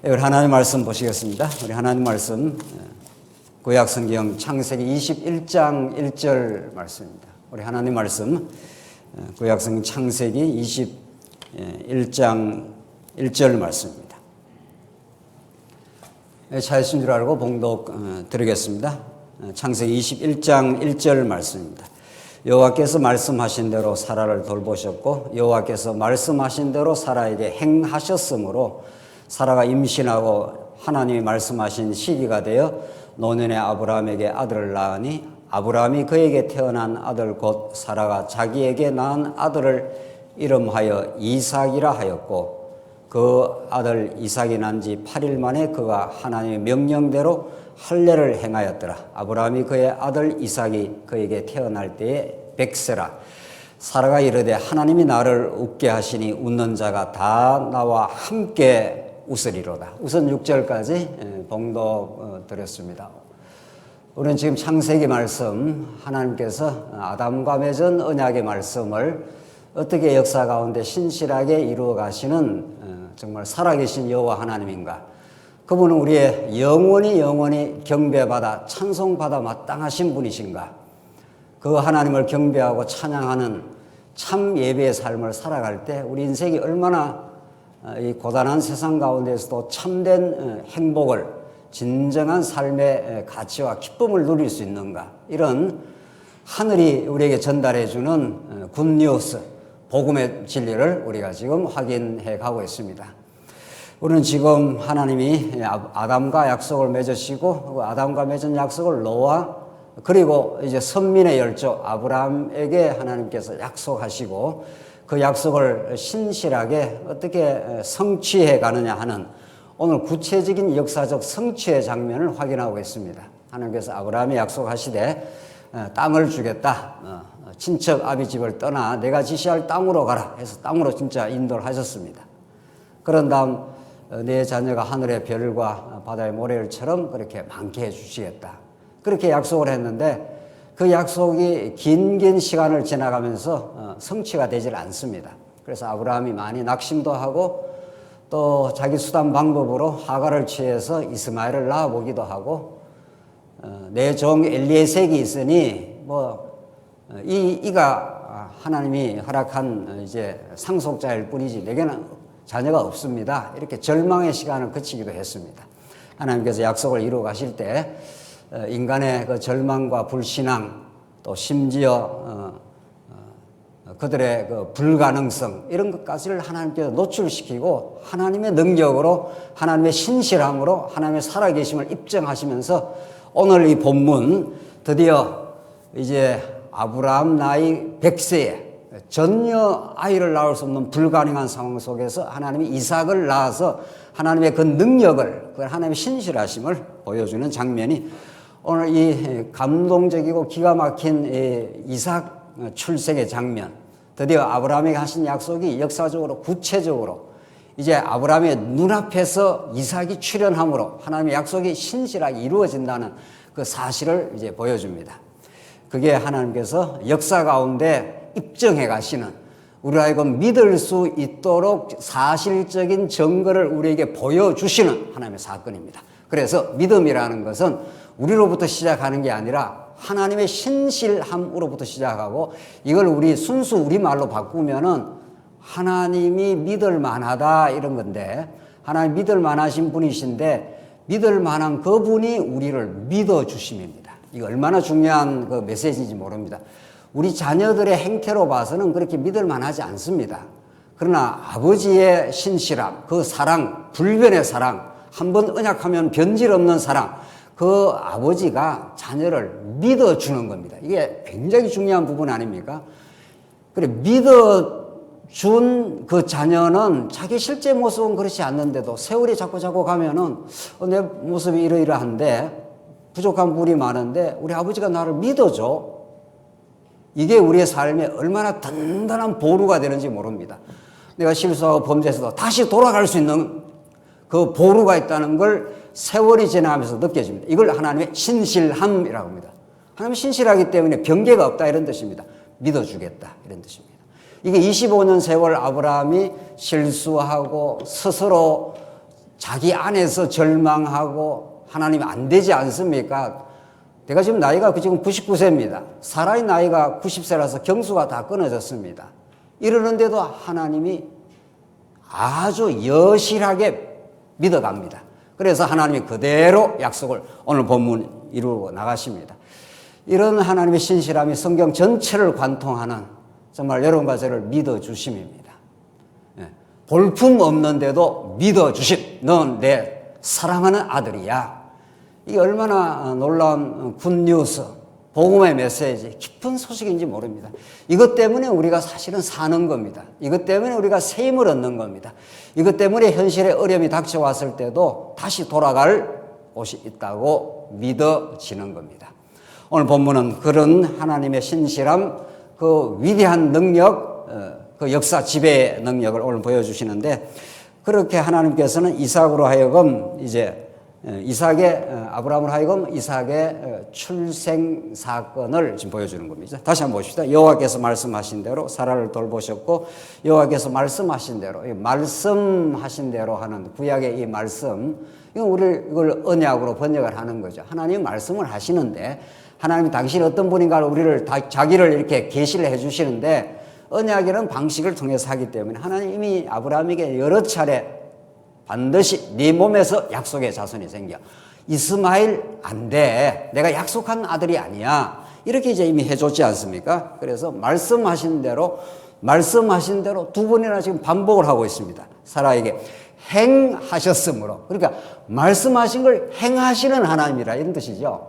우리 하나님 말씀 보시겠습니다. 우리 하나님 말씀 구약성경 창세기 21장 1절 말씀입니다. 우리 하나님 말씀 구약성경 창세기 21장 1절 말씀입니다. 찾으신 줄 알고 봉독 드리겠습니다. 창세기 21장 1절 말씀입니다. 여호와께서 말씀하신 대로 사라를 돌보셨고 여호와께서 말씀하신 대로 사라에게 행하셨으므로 사라가 임신하고 하나님이 말씀하신 시기가 되어 노년의 아브라함에게 아들을 낳으니 아브라함이 그에게 태어난 아들 곧 사라가 자기에게 낳은 아들을 이름하여 이삭이라 하였고 그 아들 이삭이 난 지 8일 만에 그가 하나님의 명령대로 할례를 행하였더라. 아브라함이 그의 아들 이삭이 그에게 태어날 때에 백세라. 사라가 이르되 하나님이 나를 웃게 하시니 웃는 자가 다 나와 함께 웃으리로다. 우선 6절까지 봉독 드렸습니다. 우리는 지금 창세기 말씀, 하나님께서 아담과 맺은 언약의 말씀을 어떻게 역사 가운데 신실하게 이루어 가시는 정말 살아계신 여호와 하나님인가. 그분은 우리의 영원히 경배받아 찬송받아 마땅하신 분이신가. 그 하나님을 경배하고 찬양하는 참 예배의 삶을 살아갈 때 우리 인생이 얼마나 이 고단한 세상 가운데서도 참된 행복을, 진정한 삶의 가치와 기쁨을 누릴 수 있는가. 이런 하늘이 우리에게 전달해 주는 굿뉴스, 복음의 진리를 우리가 지금 확인해 가고 있습니다. 우리는 지금 하나님이 아담과 약속을 맺으시고 아담과 맺은 약속을 노아 그리고 이제 선민의 열조 아브라함에게 하나님께서 약속하시고 그 약속을 신실하게 어떻게 성취해 가느냐 하는 오늘 구체적인 역사적 성취의 장면을 확인하고 있습니다. 하나님께서 아브라함이 약속하시되 땅을 주겠다. 친척 아비 집을 떠나 내가 지시할 땅으로 가라 해서 땅으로 진짜 인도를 하셨습니다. 그런 다음 내 자녀가 하늘의 별과 바다의 모래알처럼 그렇게 많게 해주시겠다. 그렇게 약속을 했는데 그 약속이 긴 시간을 지나가면서 성취가 되질 않습니다. 그래서 아브라함이 많이 낙심도 하고 또 자기 수단 방법으로 하갈을 취해서 이스마엘을 낳아보기도 하고 내 종 엘리에섹이 있으니 이가 하나님이 허락한 이제 상속자일 뿐이지 내게는 자녀가 없습니다. 이렇게 절망의 시간을 거치기도 했습니다. 하나님께서 약속을 이루어 가실 때 인간의 그 절망과 불신앙 또 심지어 그들의 그 불가능성 이런 것까지를 하나님께서 노출시키고 하나님의 능력으로 하나님의 신실함으로 하나님의 살아계심을 입증하시면서 오늘 이 본문 드디어 이제 아브라함 나이 100세에 전혀 아이를 낳을 수 없는 불가능한 상황 속에서 하나님이 이삭을 낳아서 하나님의 그 능력을 그 하나님의 신실하심을 보여주는 장면이 오늘 이 감동적이고 기가 막힌 이삭 출생의 장면, 드디어 아브라함에게 하신 약속이 역사적으로 구체적으로 이제 아브라함의 눈앞에서 이삭이 출현함으로 하나님의 약속이 신실하게 이루어진다는 그 사실을 이제 보여줍니다. 그게 하나님께서 역사 가운데 입증해 가시는 우리 하여금 믿을 수 있도록 사실적인 증거를 우리에게 보여주시는 하나님의 사건입니다. 그래서 믿음이라는 것은 우리로부터 시작하는 게 아니라 하나님의 신실함으로부터 시작하고 이걸 우리 순수 우리말로 바꾸면은 하나님이 믿을 만하다 이런 건데 하나님 믿을 만하신 분이신데 믿을 만한 그분이 우리를 믿어주심입니다. 이거 얼마나 중요한 그 메시지인지 모릅니다. 우리 자녀들의 행태로 봐서는 그렇게 믿을 만하지 않습니다. 그러나 아버지의 신실함, 그 사랑, 불변의 사랑, 한번 언약하면 변질 없는 사랑, 그 아버지가 자녀를 믿어주는 겁니다. 이게 굉장히 중요한 부분 아닙니까? 그래, 믿어준 그 자녀는 자기 실제 모습은 그렇지 않는데도 세월이 자꾸 가면은 내 모습이 이러이러한데 부족한 부분이 많은데 우리 아버지가 나를 믿어줘. 이게 우리의 삶에 얼마나 든든한 보루가 되는지 모릅니다. 내가 실수하고 범죄해서도 다시 돌아갈 수 있는 그 보루가 있다는 걸 세월이 지나가면서 느껴집니다. 이걸 하나님의 신실함이라고 합니다. 하나님이 신실하기 때문에 변개가 없다 이런 뜻입니다. 믿어주겠다 이런 뜻입니다. 이게 25년 세월 아브라함이 실수하고 스스로 자기 안에서 절망하고 하나님 안 되지 않습니까? 내가 지금 나이가 지금 99세입니다. 사라의 나이가 90세라서 경수가 다 끊어졌습니다. 이러는데도 하나님이 아주 여실하게 믿어갑니다. 그래서 하나님이 그대로 약속을 오늘 본문 이루고 나가십니다. 이런 하나님의 신실함이 성경 전체를 관통하는 정말 여러분과 저를 믿어주심입니다. 볼품 없는데도 믿어주심. 넌 내 사랑하는 아들이야. 이게 얼마나 놀라운 굿뉴스, 복음의 메시지, 깊은 소식인지 모릅니다. 이것 때문에 우리가 사실은 사는 겁니다. 이것 때문에 우리가 새 힘을 얻는 겁니다. 이것 때문에 현실의 어려움이 닥쳐왔을 때도 다시 돌아갈 곳이 있다고 믿어지는 겁니다. 오늘 본문은 그런 하나님의 신실함, 그 위대한 능력, 그 역사 지배의 능력을 오늘 보여주시는데, 그렇게 하나님께서는 이삭으로 하여금 아브라함으로 하여금 이삭의 출생 사건을 지금 보여주는 겁니다. 다시 한번 봅시다. 여호와께서 말씀하신 대로 사라를 돌보셨고, 여호와께서 말씀하신 대로 하는 구약의 이 말씀, 이걸 언약으로 번역을 하는 거죠. 하나님이 말씀을 하시는데, 하나님이 당신이 어떤 분인가를 우리를 자기를 이렇게 계시를 해주시는데, 언약이라는 방식을 통해서 하기 때문에 하나님이 아브라함에게 여러 차례 반드시 네 몸에서 약속의 자손이 생겨. 이스마엘 안 돼. 내가 약속한 아들이 아니야. 이렇게 이제 이미 해줬지 않습니까? 그래서 말씀하신 대로 두 번이나 지금 반복을 하고 있습니다. 사라에게 행하셨으므로. 그러니까 말씀하신 걸 행하시는 하나님이라 이런 뜻이죠.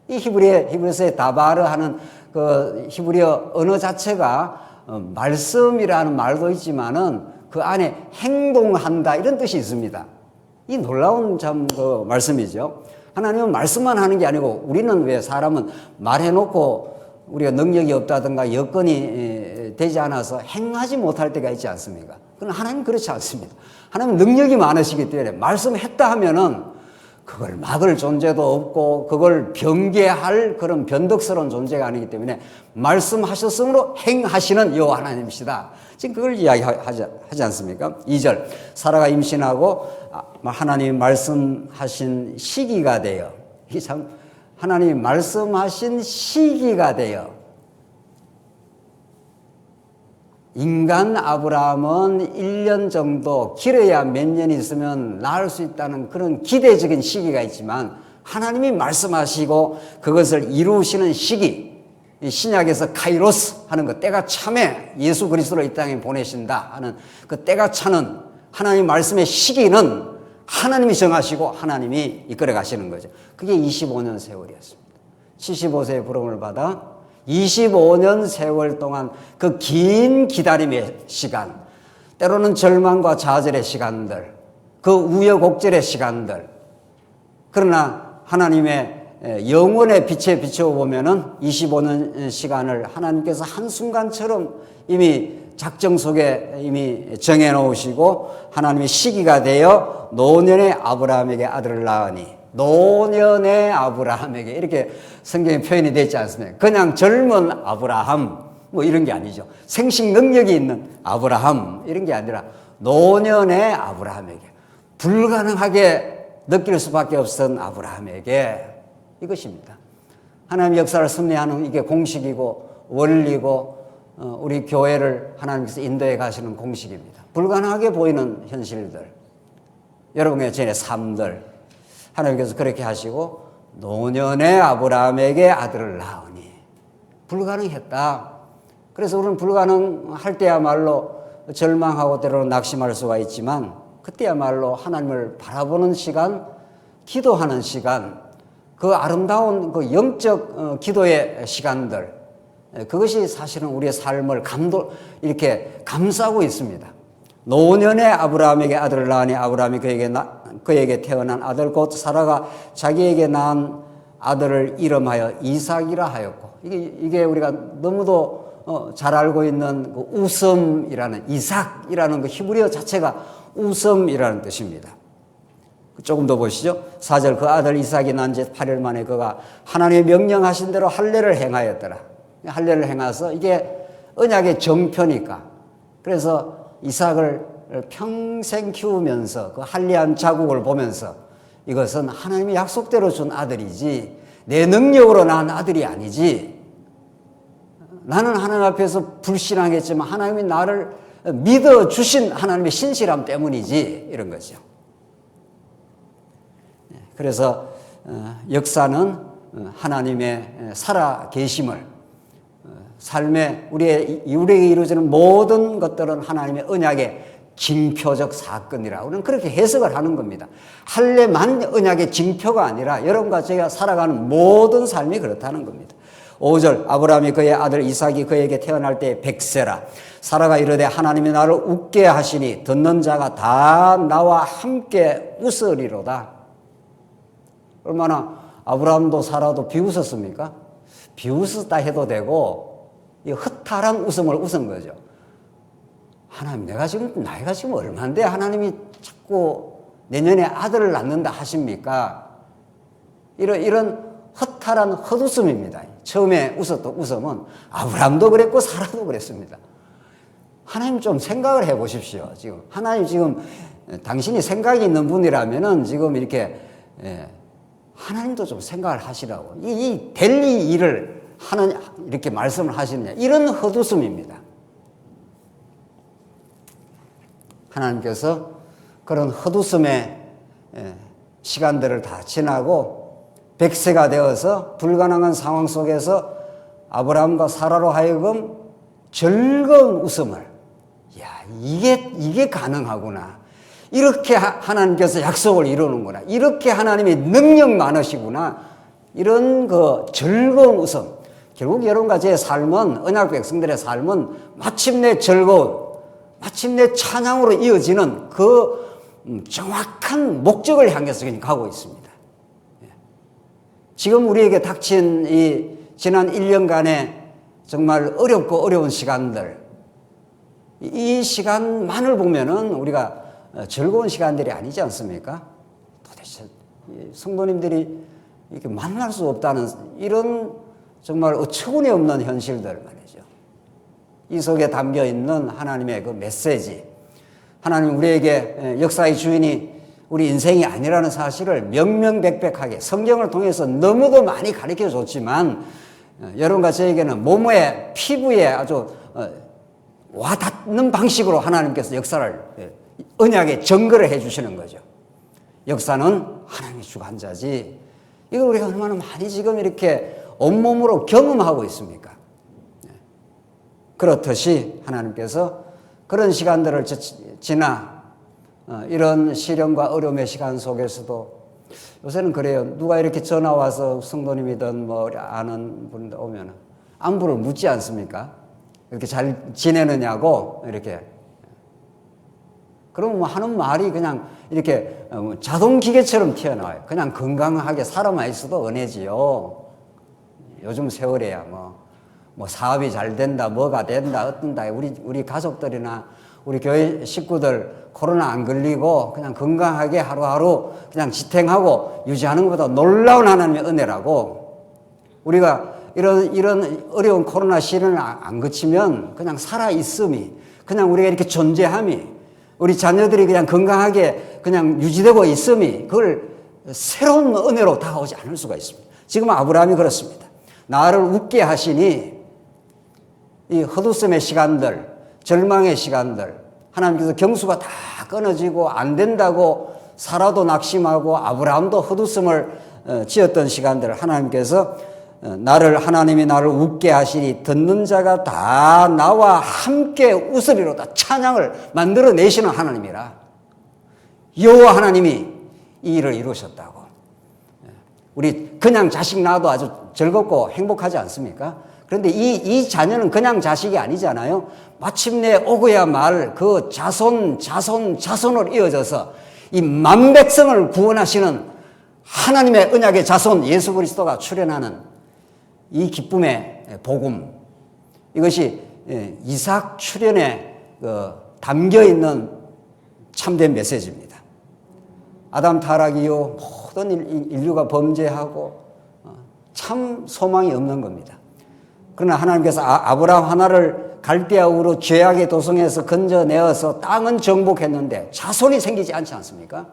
이 히브리서의 다바르 하는 그 히브리어 언어 자체가 말씀이라는 말도 있지만은 그 안에 행동한다 이런 뜻이 있습니다. 이 놀라운 참 그 말씀이죠. 하나님은 말씀만 하는 게 아니고, 우리는 왜 사람은 말해놓고 우리가 능력이 없다든가 여건이 되지 않아서 행하지 못할 때가 있지 않습니까? 그러나 하나님은 그렇지 않습니다. 하나님은 능력이 많으시기 때문에 말씀했다 하면은 그걸 막을 존재도 없고 그걸 변개할 그런 변덕스러운 존재가 아니기 때문에 말씀하셨으므로 행하시는 여호와 하나님이시다. 지금 그걸 이야기하지 않습니까? 2절, 사라가 임신하고 하나님이 말씀하신 시기가 되어, 이게 참 하나님이 말씀하신 시기가 되어, 인간 아브라함은 1년 정도, 길어야 몇 년 있으면 낳을 수 있다는 그런 기대적인 시기가 있지만, 하나님이 말씀하시고 그것을 이루시는 시기, 신약에서 카이로스 하는 그 때가 참에 예수 그리스도를 이 땅에 보내신다 하는 그 때가 차는 하나님 말씀의 시기는 하나님이 정하시고 하나님이 이끌어 가시는 거죠. 그게 25년 세월이었습니다. 75세의 부름을 받아 25년 세월 동안 그 긴 기다림의 시간, 때로는 절망과 좌절의 시간들, 그 우여곡절의 시간들, 그러나 하나님의 영원의 빛에 비춰보면은 25년 시간을 하나님께서 한순간처럼 이미 작정 속에 이미 정해놓으시고, 하나님의 시기가 되어 노년의 아브라함에게 아들을 낳으니, 노년의 아브라함에게 이렇게 성경에 표현이 되어 있지 않습니까? 그냥 젊은 아브라함 뭐 이런 게 아니죠. 생식 능력이 있는 아브라함 이런 게 아니라 노년의 아브라함에게, 불가능하게 느낄 수밖에 없었던 아브라함에게, 이것입니다. 하나님의 역사를 섭리하는 이게 공식이고 원리고, 우리 교회를 하나님께서 인도해 가시는 공식입니다. 불가능하게 보이는 현실들, 여러분의 전의 삶들, 하나님께서 그렇게 하시고 노년의 아브라함에게 아들을 낳으니, 불가능했다. 그래서 우리는 불가능할 때야말로 절망하고 때로는 낙심할 수가 있지만, 그때야말로 하나님을 바라보는 시간, 기도하는 시간, 그 아름다운 그 영적 기도의 시간들, 그것이 사실은 우리의 삶을 이렇게 감싸고 있습니다. 노년의 아브라함에게 아들을 낳으니 아브라함이 그에게 태어난 아들 곧 사라가 자기에게 낳은 아들을 이름하여 이삭이라 하였고, 이게 우리가 너무도 잘 알고 있는 그 웃음이라는, 이삭이라는 그 히브리어 자체가 웃음이라는 뜻입니다. 조금 더 보시죠. 4절, 그 아들 이삭이 난 지 8일 만에 그가 하나님의 명령하신 대로 할례를 행하였더라. 할례를 행해서, 이게 언약의 정표니까, 그래서 이삭을 평생 키우면서 그 한리한 자국을 보면서 이것은 하나님이 약속대로 준 아들이지 내 능력으로 낳은 아들이 아니지. 나는 하나님 앞에서 불신앙했지만 하나님이 나를 믿어주신 하나님의 신실함 때문이지, 이런 거죠. 그래서 역사는 하나님의 살아 계심을, 삶의 우리에게 이루어지는 모든 것들은 하나님의 언약의 징표적 사건이라 우리는 그렇게 해석을 하는 겁니다. 할례만 언약의 징표가 아니라 여러분과 제가 살아가는 모든 삶이 그렇다는 겁니다. 5절 아브라함이 그의 아들 이삭이 그에게 태어날 때 100세라 사라가 이르되 하나님이 나를 웃게 하시니 듣는 자가 다 나와 함께 웃으리로다. 얼마나 아브라함도 사라도 비웃었습니까? 비웃었다 해도 되고 이 허탈한 웃음을 웃은 거죠. 하나님, 내가 지금 나이가 지금 얼마인데 하나님이 자꾸 내년에 아들을 낳는다 하십니까? 이런 허탈한 헛웃음입니다. 처음에 웃었던 웃음은 아브라함도 그랬고 사라도 그랬습니다. 하나님 좀 생각을 해 보십시오. 지금 하나님 지금 당신이 생각이 있는 분이라면은 지금 이렇게 하나님도 좀 생각을 하시라고. 이 될 일을 하는 이렇게 말씀을 하시느냐, 이런 헛웃음입니다. 하나님께서 그런 헛웃음의 시간들을 다 지나고 100세가 되어서 불가능한 상황 속에서 아브라함과 사라로 하여금 즐거운 웃음을, 야, 이게 가능하구나. 이렇게 하나님께서 약속을 이루는구나. 이렇게 하나님이 능력 많으시구나. 이런 그 즐거운 웃음. 결국 여러분과 제 삶은, 언약 백성들의 삶은 마침내 즐거운, 마침내 찬양으로 이어지는 그 정확한 목적을 향해서 가고 있습니다. 지금 우리에게 닥친 이 지난 1년간의 정말 어렵고 어려운 시간들, 이 시간만을 보면은 우리가 즐거운 시간들이 아니지 않습니까? 도대체 성도님들이 이렇게 만날 수 없다는 이런 정말 어처구니 없는 현실들 말이죠. 이 속에 담겨 있는 하나님의 그 메시지, 하나님 우리에게 역사의 주인이 우리 인생이 아니라는 사실을 명명백백하게 성경을 통해서 너무도 많이 가르쳐 줬지만 여러분과 저에게는 몸에 피부에 아주 와닿는 방식으로 하나님께서 역사를 언약에 증거를 해 주시는 거죠. 역사는 하나님의 주관자지. 이걸 우리가 얼마나 많이 지금 이렇게 온몸으로 경험하고 있습니까? 그렇듯이 하나님께서 그런 시간들을 지나 이런 시련과 어려움의 시간 속에서도 요새는 그래요. 누가 이렇게 전화 와서 성도님이든 뭐 아는 분들 오면 안부를 묻지 않습니까? 이렇게 잘 지내느냐고 이렇게. 그러면 뭐 하는 말이 그냥 이렇게 자동기계처럼 튀어나와요. 그냥 건강하게 살아만 있어도 은혜지요. 요즘 세월에야 뭐 사업이 잘 된다, 뭐가 된다, 어떤다. 우리 가족들이나 우리 교회 식구들 코로나 안 걸리고 그냥 건강하게 하루하루 그냥 지탱하고 유지하는 것보다 놀라운 하나님의 은혜라고. 우리가 이런 어려운 코로나 시련을 안 거치면 그냥 살아있음이, 그냥 우리가 이렇게 존재함이, 우리 자녀들이 그냥 건강하게 그냥 유지되고 있음이, 그걸 새로운 은혜로 다가오지 않을 수가 있습니다. 지금 아브라함이 그렇습니다. 나를 웃게 하시니 이 헛웃음의 시간들, 절망의 시간들, 하나님께서 경수가 다 끊어지고 안 된다고 사라도 낙심하고 아브라함도 헛웃음을 지었던 시간들, 하나님께서 하나님이 나를 웃게 하시니 듣는 자가 다 나와 함께 웃으리로다. 찬양을 만들어내시는 하나님이라. 여호와 하나님이 이 일을 이루셨다고. 우리 그냥 자식 낳아도 아주 즐겁고 행복하지 않습니까? 그런데 이 자녀는 그냥 자식이 아니잖아요. 마침내 오고야 말 그 자손으로 이어져서 이 만백성을 구원하시는 하나님의 언약의 자손 예수 그리스도가 출현하는 이 기쁨의 복음, 이것이 이삭 출현에 담겨 있는 참된 메시지입니다. 아담 타락 이후 모든 인류가 범죄하고 참 소망이 없는 겁니다. 그러나 하나님께서 아브라함 하나를 갈대아 우르 죄악의 도성에서 건져내어서 땅은 정복했는데 자손이 생기지 않지 않습니까?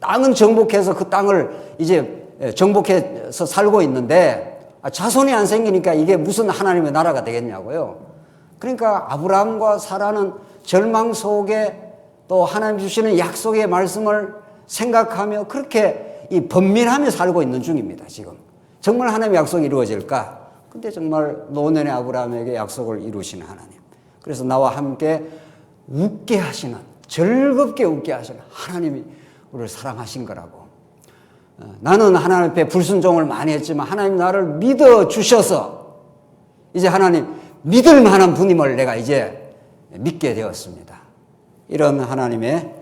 땅은 정복해서 그 땅을 이제 정복해서 살고 있는데 자손이 안 생기니까 이게 무슨 하나님의 나라가 되겠냐고요. 그러니까 아브라함과 사라는 절망 속에 또 하나님 주시는 약속의 말씀을 생각하며 그렇게 이 번민하며 살고 있는 중입니다. 지금 정말 하나님의 약속이 이루어질까? 근데 정말 노년의 아브라함에게 약속을 이루시는 하나님. 그래서 나와 함께 웃게 하시는, 즐겁게 웃게 하시는 하나님이 우리를 사랑하신 거라고. 나는 하나님 앞에 불순종을 많이 했지만 하나님 나를 믿어주셔서 이제 하나님 믿을 만한 분임을 내가 이제 믿게 되었습니다. 이런 하나님의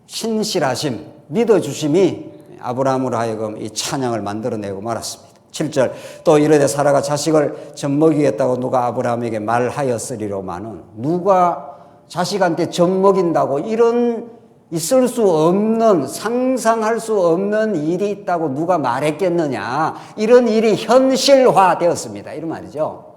신실하심, 믿어주심이 아브라함으로 하여금 이 찬양을 만들어내고 말았습니다. 7절 또 이르되 사라가 자식을 젖먹이겠다고 누가 아브라함에게 말하였으리로마는 누가 자식한테 젖먹인다고 이런 있을 수 없는 상상할 수 없는 일이 있다고 누가 말했겠느냐. 이런 일이 현실화되었습니다. 이런 말이죠.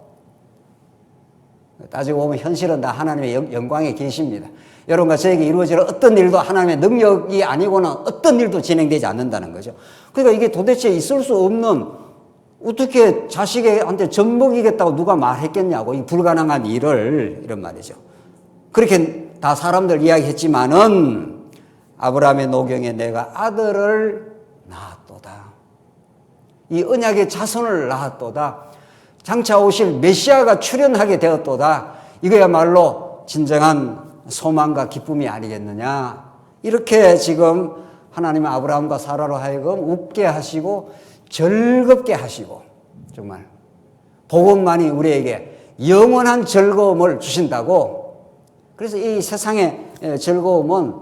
따지고 보면 현실은 다 하나님의 영광에 계십니다. 여러분과 저에게 이루어지는 어떤 일도 하나님의 능력이 아니고는 어떤 일도 진행되지 않는다는 거죠. 그러니까 이게 도대체 있을 수 없는 어떻게 자식한테 젖먹이겠다고 누가 말했겠냐고 이 불가능한 일을 이런 말이죠. 그렇게 다 사람들 이야기했지만은 아브라함의 노경에 내가 아들을 낳았도다. 이 언약의 자손을 낳았도다. 장차 오실 메시아가 출현하게 되었도다. 이거야말로 진정한 소망과 기쁨이 아니겠느냐. 이렇게 지금 하나님은 아브라함과 사라로 하여금 웃게 하시고 즐겁게 하시고 정말 복음만이 우리에게 영원한 즐거움을 주신다고. 그래서 이 세상의 즐거움은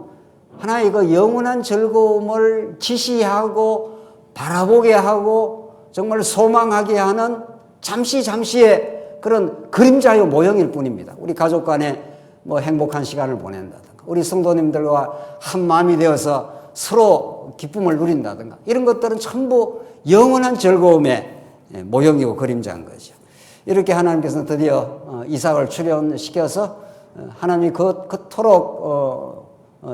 하나의 그 영원한 즐거움을 지시하고 바라보게 하고 정말 소망하게 하는 잠시의 그런 그림자의 모형일 뿐입니다. 우리 가족 간에 뭐 행복한 시간을 보낸다든가 우리 성도님들과 한 마음이 되어서 서로 기쁨을 누린다든가 이런 것들은 전부 영원한 즐거움의 모형이고 그림자인 거죠. 이렇게 하나님께서는 드디어 이삭을 출현시켜서 하나님이 그토록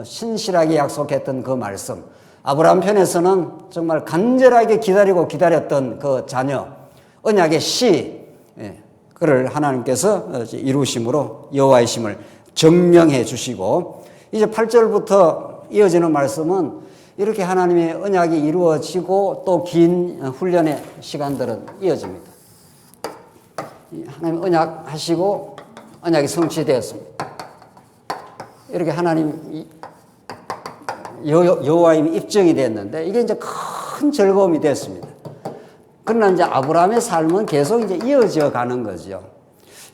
신실하게 약속했던 그 말씀, 아브라함 편에서는 정말 간절하게 기다렸던 그 자녀, 언약의 씨, 그를 하나님께서 이루심으로 여호와의 심을 증명해 주시고 이제 8절부터 이어지는 말씀은 이렇게 하나님의 언약이 이루어지고 또 긴 훈련의 시간들은 이어집니다. 하나님 언약 하시고 언약이 성취되었습니다. 이렇게 하나님 여호와임이 입증이 됐는데 이게 이제 큰 즐거움이 됐습니다. 그러나 이제 아브라함의 삶은 계속 이제 이어져 가는 거죠.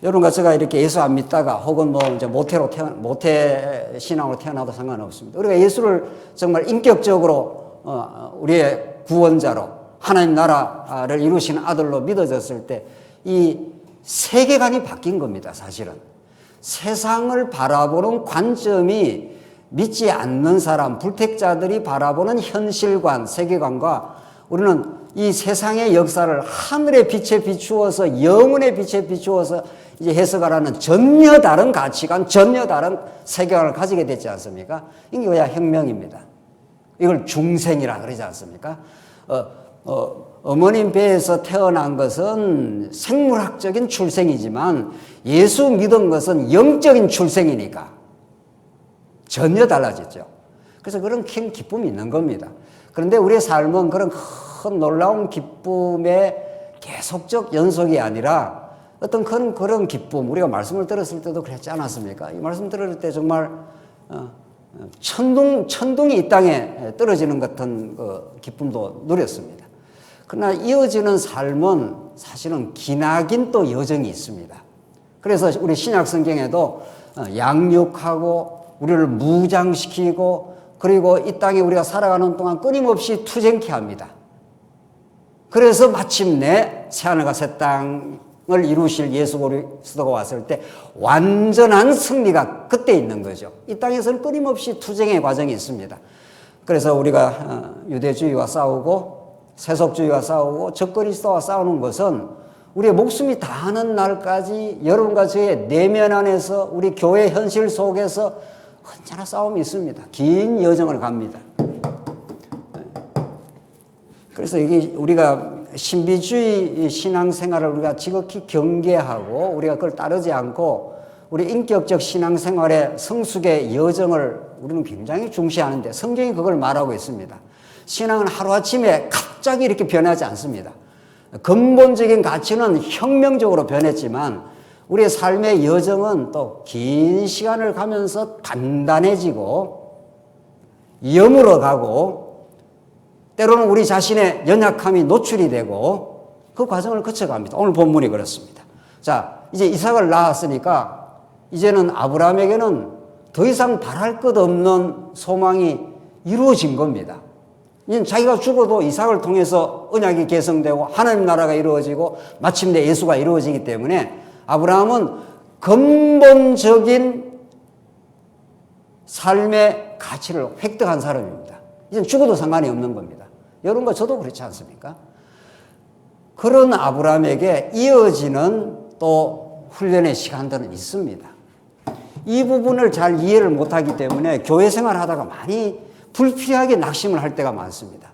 여러분과 제가 이렇게 예수 안 믿다가 혹은 뭐 이제 모태 신앙으로 태어나도 상관없습니다. 우리가 예수를 정말 인격적으로 우리의 구원자로 하나님 나라를 이루신 아들로 믿어졌을 때 이 세계관이 바뀐 겁니다. 사실은 세상을 바라보는 관점이 믿지 않는 사람, 불택자들이 바라보는 현실관, 세계관과 우리는 이 세상의 역사를 하늘의 빛에 비추어서 영혼의 빛에 비추어서 이제 해석하라는 전혀 다른 가치관, 전혀 다른 세계관을 가지게 됐지 않습니까? 이게 그냥 혁명입니다. 이걸 중생이라 그러지 않습니까? 어머님 배에서 태어난 것은 생물학적인 출생이지만 예수 믿은 것은 영적인 출생이니까 전혀 달라졌죠. 그래서 그런 큰 기쁨이 있는 겁니다. 그런데 우리의 삶은 그런 큰 놀라운 기쁨의 계속적 연속이 아니라 어떤 그런 기쁨, 우리가 말씀을 들었을 때도 그랬지 않았습니까? 이 말씀 들을 때 정말 천둥이 이 땅에 떨어지는 같은 그 기쁨도 누렸습니다. 그러나 이어지는 삶은 사실은 기나긴 또 여정이 있습니다. 그래서 우리 신약 성경에도 양육하고 우리를 무장시키고 그리고 이 땅에 우리가 살아가는 동안 끊임없이 투쟁케 합니다. 그래서 마침내 새하늘과 새 땅을 이루실 예수 그리스도가 왔을 때 완전한 승리가 그때 있는 거죠. 이 땅에서는 끊임없이 투쟁의 과정이 있습니다. 그래서 우리가 유대주의와 싸우고 세속주의와 싸우고 적그리스도와 싸우는 것은 우리의 목숨이 다하는 날까지 여러분과 저의 내면 안에서 우리 교회 현실 속에서 언제나 싸움이 있습니다. 긴 여정을 갑니다. 그래서 이게 우리가 신비주의 신앙생활을 우리가 지극히 경계하고 우리가 그걸 따르지 않고 우리 인격적 신앙생활의 성숙의 여정을 우리는 굉장히 중시하는데 성경이 그걸 말하고 있습니다. 신앙은 하루아침에 갑자기 이렇게 변하지 않습니다. 근본적인 가치는 혁명적으로 변했지만 우리의 삶의 여정은 또 긴 시간을 가면서 단단해지고 염으로 가고 때로는 우리 자신의 연약함이 노출이 되고 그 과정을 거쳐갑니다. 오늘 본문이 그렇습니다. 자, 이제 이삭을 낳았으니까 이제는 아브라함에게는 더 이상 바랄 것 없는 소망이 이루어진 겁니다. 이제 자기가 죽어도 이삭을 통해서 언약이 계승되고 하나님 나라가 이루어지고 마침내 예수가 이루어지기 때문에 아브라함은 근본적인 삶의 가치를 획득한 사람입니다. 이제 죽어도 상관이 없는 겁니다. 여러분과 저도 그렇지 않습니까? 그런 아브라함에게 이어지는 또 훈련의 시간들은 있습니다. 이 부분을 잘 이해를 못하기 때문에 교회 생활하다가 많이 불필요하게 낙심을 할 때가 많습니다.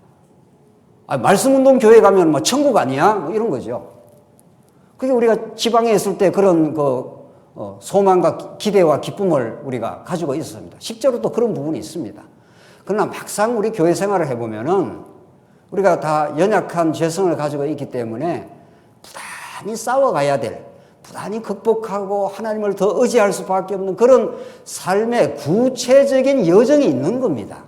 말씀운동 교회 가면 뭐 천국 아니야? 뭐 이런 거죠. 그게 우리가 지방에 있을 때 그런 소망과 기대와 기쁨을 우리가 가지고 있었습니다. 실제로 또 그런 부분이 있습니다. 그러나 막상 우리 교회 생활을 해보면은 우리가 다 연약한 죄성을 가지고 있기 때문에 부단히 싸워가야 될, 부단히 극복하고 하나님을 더 의지할 수밖에 없는 그런 삶의 구체적인 여정이 있는 겁니다.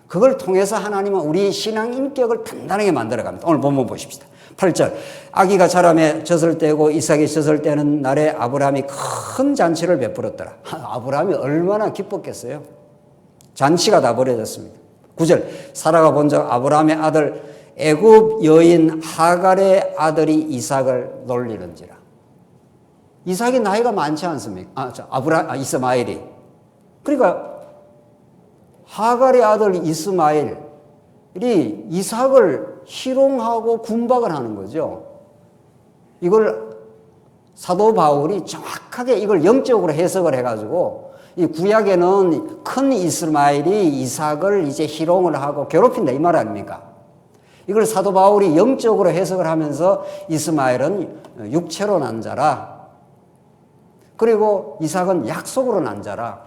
그걸 통해서 하나님은 우리 신앙 인격을 단단하게 만들어갑니다. 오늘 본문 보십시다. 8절 아기가 자라매 젖을 떼고 이삭이 젖을 떼는 날에 아브라함이 큰 잔치를 베풀었더라. 아브라함이 얼마나 기뻤겠어요. 잔치가 다 벌어졌습니다. 9절 사라가 본적 아브라함의 아들 애굽 여인 하갈의 아들이 이삭을 놀리는지라. 이삭이 나이가 많지 않습니까? 이스마엘이. 그러니까 하갈의 아들 이스마엘이 이삭을 희롱하고 군박을 하는 거죠. 이걸 사도 바울이 정확하게 이걸 영적으로 해석을 해가지고 이 구약에는 큰 이스마엘이 이삭을 이제 희롱을 하고 괴롭힌다 이 말 아닙니까? 이걸 사도 바울이 영적으로 해석을 하면서 이스마엘은 육체로 난 자라. 그리고 이삭은 약속으로 난 자라.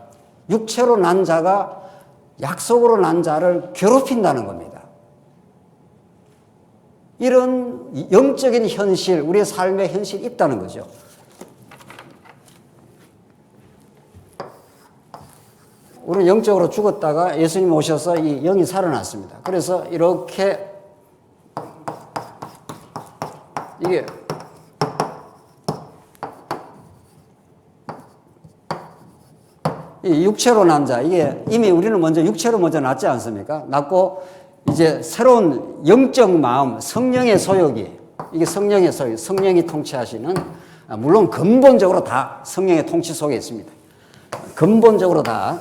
육체로 난 자가 약속으로 난 자를 괴롭힌다는 겁니다. 이런 영적인 현실, 우리의 삶의 현실이 있다는 거죠. 우리는 영적으로 죽었다가 예수님 오셔서 이 영이 살아났습니다. 그래서 이렇게 이게 이 육체로 난 자, 이게 이미 우리는 먼저 육체로 먼저 낳지 않습니까? 낳고 이제 새로운 영적 마음, 성령의 소욕이, 이게 성령의 소욕, 성령이 통치하시는, 물론 근본적으로 다 성령의 통치 속에 있습니다. 근본적으로 다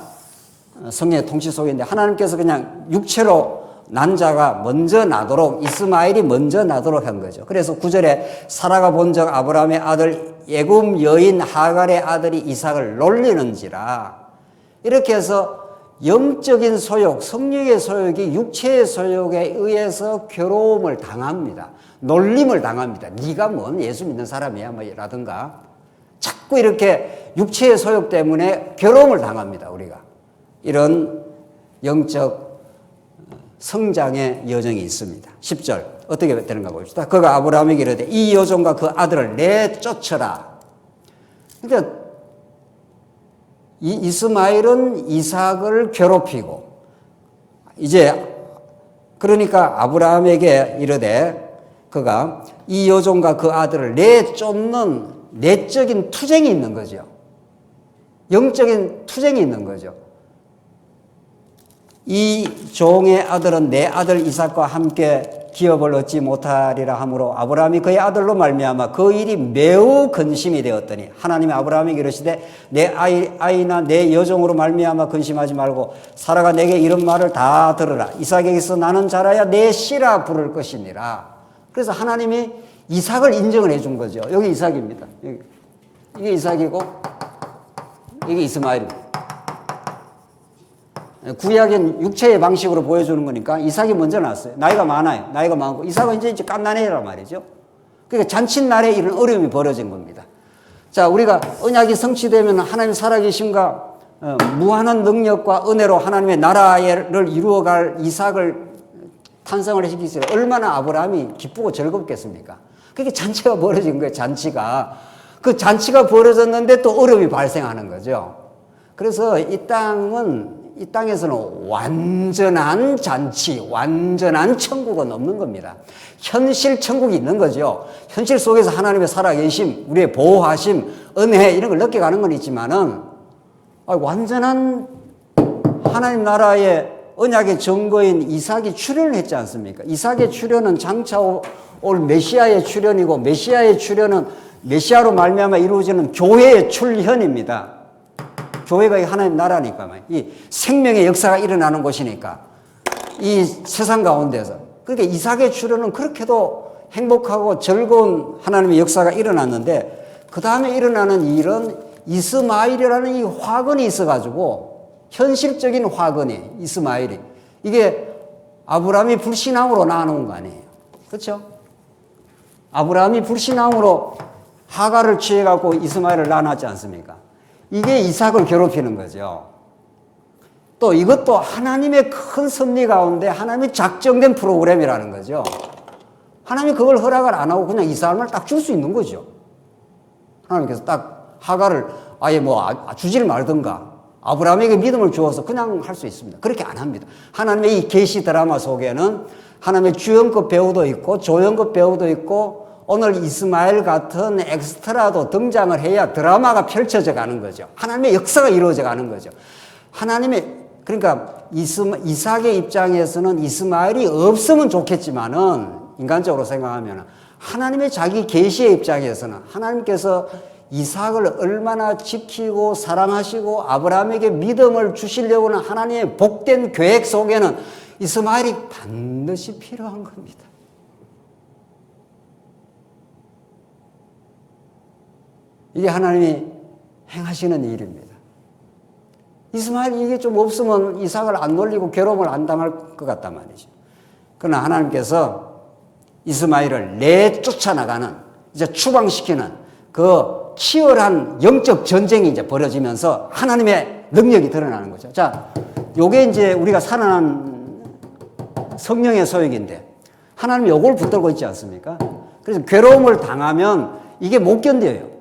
성령의 통치 속에 있는데 하나님께서 그냥 육체로 난 자가 먼저 나도록 이스마엘이 먼저 나도록 한 거죠. 그래서 9절에 사라가 본적 아브라함의 아들 애굽 여인 하갈의 아들이 이삭을 놀리는지라. 이렇게 해서 영적인 소욕, 성령의 소욕이 육체의 소욕에 의해서 괴로움을 당합니다. 놀림을 당합니다. 네가 뭔 예수 믿는 사람이야 뭐 라든가 자꾸 이렇게 육체의 소욕 때문에 괴로움을 당합니다. 우리가 이런 영적 성장의 여정이 있습니다. 10절 어떻게 되는가 봅시다. 그가 아브라함에게 이르되 이 여종과 그 아들을 내쫓으라. 그러니까 이 이스마엘은 이삭을 괴롭히고 이제 그러니까 아브라함에게 이르되 그가 이 여종과 그 아들을 내쫓는 내적인 투쟁이 있는 거죠. 영적인 투쟁이 있는 거죠. 이 종의 아들은 내 아들 이삭과 함께 기업을 얻지 못하리라 하므로 아브라함이 그의 아들로 말미암아 그 일이 매우 근심이 되었더니 하나님이 아브라함에게 이르시되 내 아이나 내 여종으로 말미암아 근심하지 말고 사라가 내게 이런 말을 다 들으라. 이삭에게서 나는 자라야 내 씨라 부를 것이니라. 그래서 하나님이 이삭을 인정을 해준 거죠. 여기 이삭입니다. 이게 이삭이고 이게 이스마엘입니다. 구약은 육체의 방식으로 보여주는 거니까 이삭이 먼저 났어요. 나이가 많아요. 나이가 많고 이삭은 이제 갓난애란 말이죠. 그러니까 잔칫날에 이런 어려움이 벌어진 겁니다. 자, 우리가 언약이 성취되면 하나님 살아계심과 무한한 능력과 은혜로 하나님의 나라를 이루어갈 이삭을 탄생을 시키세요. 얼마나 아브라함이 기쁘고 즐겁겠습니까? 그게 잔치가 벌어진 거예요. 잔치가. 그 잔치가 벌어졌는데 또 어려움이 발생하는 거죠. 그래서 이 땅에서는 완전한 잔치, 완전한 천국은 없는 겁니다. 현실 천국이 있는 거죠. 현실 속에서 하나님의 살아계심, 우리의 보호하심, 은혜 이런 걸 느껴가는 건 있지만은 완전한 하나님 나라의 언약의 증거인 이삭이 출현을 했지 않습니까? 이삭의 출현은 장차 올 메시아의 출현이고 메시아의 출현은 메시아로 말미암아 이루어지는 교회의 출현입니다. 교회가 하나님 나라니까 이 생명의 역사가 일어나는 곳이니까 이 세상 가운데서 그러니까 이삭의 출현은 그렇게도 행복하고 즐거운 하나님의 역사가 일어났는데 그 다음에 일어나는 일은 이스마엘이라는 이 화근이 있어가지고 현실적인 화근이 이스마엘이 이게 아브라함이 불신앙으로 낳아놓은 거 아니에요. 그렇죠? 아브라함이 불신앙으로 하가를 취해갖고 이스마엘을 낳아놨지 않습니까? 이게 이삭을 괴롭히는 거죠. 또 이것도 하나님의 큰 섭리 가운데 하나님의 작정된 프로그램이라는 거죠. 하나님이 그걸 허락을 안 하고 그냥 이삭을 딱 줄 수 있는 거죠. 하나님께서 딱 하가를 아예 주지를 말든가 아브라함에게 믿음을 주어서 그냥 할 수 있습니다. 그렇게 안 합니다. 하나님의 이 계시 드라마 속에는 하나님의 주연급 배우도 있고 조연급 배우도 있고 오늘 이스마엘 같은 엑스트라도 등장을 해야 드라마가 펼쳐져 가는 거죠. 하나님의 역사가 이루어져 가는 거죠. 그러니까 이삭의 입장에서는 이스마엘이 없으면 좋겠지만은 인간적으로 생각하면 하나님의 자기 계시의 입장에서는 하나님께서 이삭을 얼마나 지키고 사랑하시고 아브라함에게 믿음을 주시려고는 하나님의 복된 계획 속에는 이스마엘이 반드시 필요한 겁니다. 이게 하나님이 행하시는 일입니다. 이스마엘이 이게 좀 없으면 이삭을 안 놀리고 괴로움을 안 당할 것 같단 말이죠. 그러나 하나님께서 이스마엘을 내쫓아나가는, 이제 추방시키는 그 치열한 영적 전쟁이 이제 벌어지면서 하나님의 능력이 드러나는 거죠. 자, 요게 이제 우리가 살아난 성령의 소욕인데 하나님이 요걸 붙들고 있지 않습니까? 그래서 괴로움을 당하면 이게 못 견뎌요.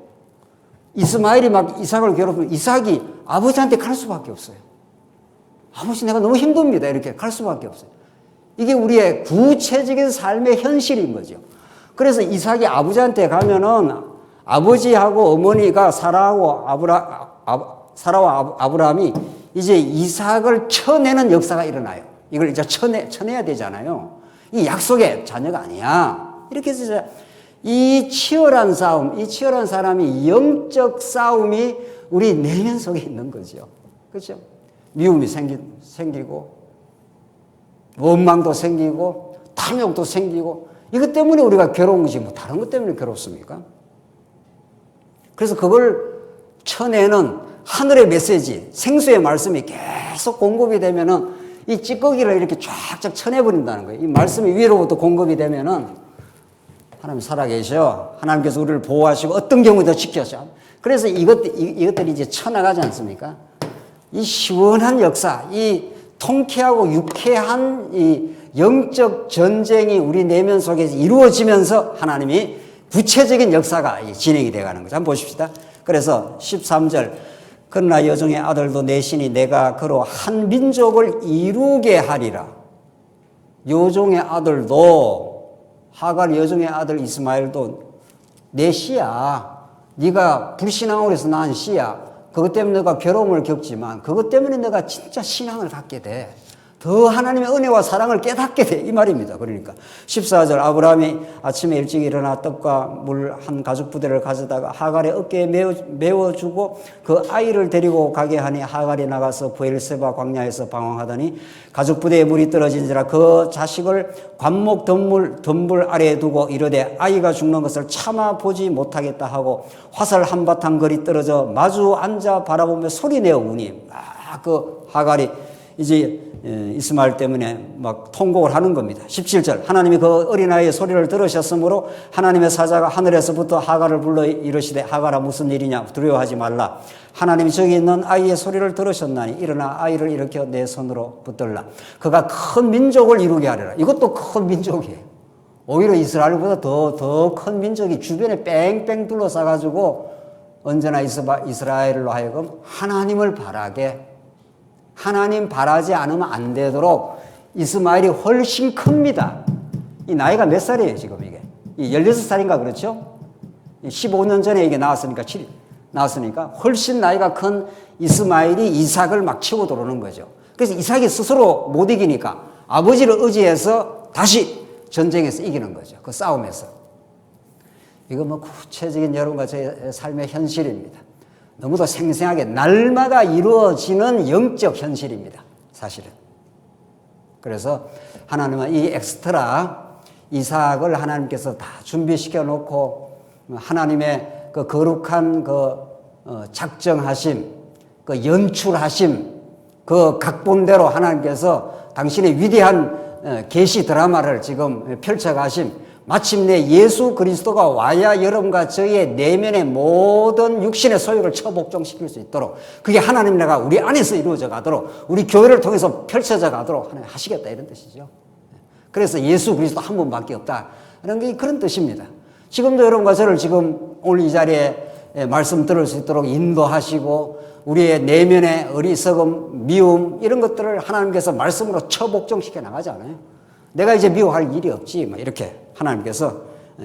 이스마엘이 막 이삭을 괴롭히면 이삭이 아버지한테 갈 수밖에 없어요. 아버지 내가 너무 힘듭니다. 이렇게 갈 수밖에 없어요. 이게 우리의 구체적인 삶의 현실인 거죠. 그래서 이삭이 아버지한테 가면은 아버지하고 어머니가 사라와 아브라함이 이제 이삭을 쳐내는 역사가 일어나요. 이걸 이제 쳐내야 되잖아요. 이 약속의 자녀가 아니야. 이렇게 해서 이 치열한 싸움, 이 치열한 사람이 영적 싸움이 우리 내면 속에 있는 거죠. 그렇죠? 미움이 생기고, 원망도 생기고, 탐욕도 생기고, 이것 때문에 우리가 괴로운 거지, 뭐 다른 것 때문에 괴롭습니까? 그래서 그걸 쳐내는 하늘의 메시지, 생수의 말씀이 계속 공급이 되면은 이 찌꺼기를 이렇게 쫙쫙 쳐내버린다는 거예요. 이 말씀이 위로부터 공급이 되면은 하나님 살아계셔. 하나님께서 우리를 보호하시고 어떤 경우도 지켜줘. 그래서 이것들이 이제 쳐나가지 않습니까? 이 시원한 역사, 이 통쾌하고 유쾌한 이 영적 전쟁이 우리 내면 속에서 이루어지면서 하나님이 구체적인 역사가 진행이 되어가는 거죠. 한번 보십시다. 그래서 13절 그러나 여종의 아들도 내 신이 내가 그로 한 민족을 이루게 하리라. 여종의 아들도 하갈 여종의 아들 이스마엘도 내 씨야. 네가 불신앙으로 해서 낳은 씨야. 그것 때문에 내가 괴로움을 겪지만 그것 때문에 내가 진짜 신앙을 갖게 돼. 더 하나님의 은혜와 사랑을 깨닫게 돼. 이 말입니다. 그러니까 14절 아브라함이 아침에 일찍 일어나 떡과 물 한 가죽 부대를 가져다가 하갈의 어깨에 메워주고 그 아이를 데리고 가게 하니 하갈이 나가서 브엘세바 광야에서 방황하더니 가죽 부대에 물이 떨어진지라 그 자식을 관목 덤불 아래에 두고 이르되 아이가 죽는 것을 참아 보지 못하겠다 하고 화살 한바탕 거리 떨어져 마주 앉아 바라보며 소리내어 우니 그 하갈이 이제 이스마엘 때문에 막 통곡을 하는 겁니다. 17절 하나님이 그 어린아이의 소리를 들으셨으므로 하나님의 사자가 하늘에서부터 하갈을 불러 이르시되 하갈아 무슨 일이냐 두려워하지 말라. 하나님이 저기 있는 아이의 소리를 들으셨나니 일어나 아이를 일으켜 내 손으로 붙들라. 그가 큰 민족을 이루게 하리라. 이것도 큰 민족이에요. 오히려 이스라엘보다 더 큰 민족이 주변에 뺑뺑 둘러싸가지고 언제나 이스라엘로 하여금 하나님을 바라게 하나님 바라지 않으면 안 되도록 이스마엘이 훨씬 큽니다. 이 나이가 몇 살이에요, 지금 이게? 16살인가 그렇죠? 15년 전에 이게 나왔으니까 훨씬 나이가 큰 이스마엘이 이삭을 막 치고 들어오는 거죠. 그래서 이삭이 스스로 못 이기니까 아버지를 의지해서 다시 전쟁에서 이기는 거죠. 그 싸움에서. 이거 뭐 구체적인 여러분과 제 삶의 현실입니다. 너무도 생생하게 날마다 이루어지는 영적 현실입니다. 사실은. 그래서 하나님은 이 엑스트라 이삭을 하나님께서 다 준비시켜 놓고 하나님의 그 거룩한 그 작정하심, 그 연출하심, 그 각본대로 하나님께서 당신의 위대한 계시 드라마를 지금 펼쳐가심 마침내 예수 그리스도가 와야 여러분과 저희의 내면의 모든 육신의 소욕을 처복종시킬 수 있도록 그게 하나님 나라가 우리 안에서 이루어져 가도록 우리 교회를 통해서 펼쳐져 가도록 하나님 하시겠다 이런 뜻이죠. 그래서 예수 그리스도 한 분밖에 없다 이런 게 그런 뜻입니다. 지금도 여러분과 저를 지금 오늘 이 자리에 말씀 들을 수 있도록 인도하시고 우리의 내면의 어리석음, 미움 이런 것들을 하나님께서 말씀으로 처복종시켜 나가지 않아요. 내가 이제 미워할 일이 없지 뭐 이렇게 하나님께서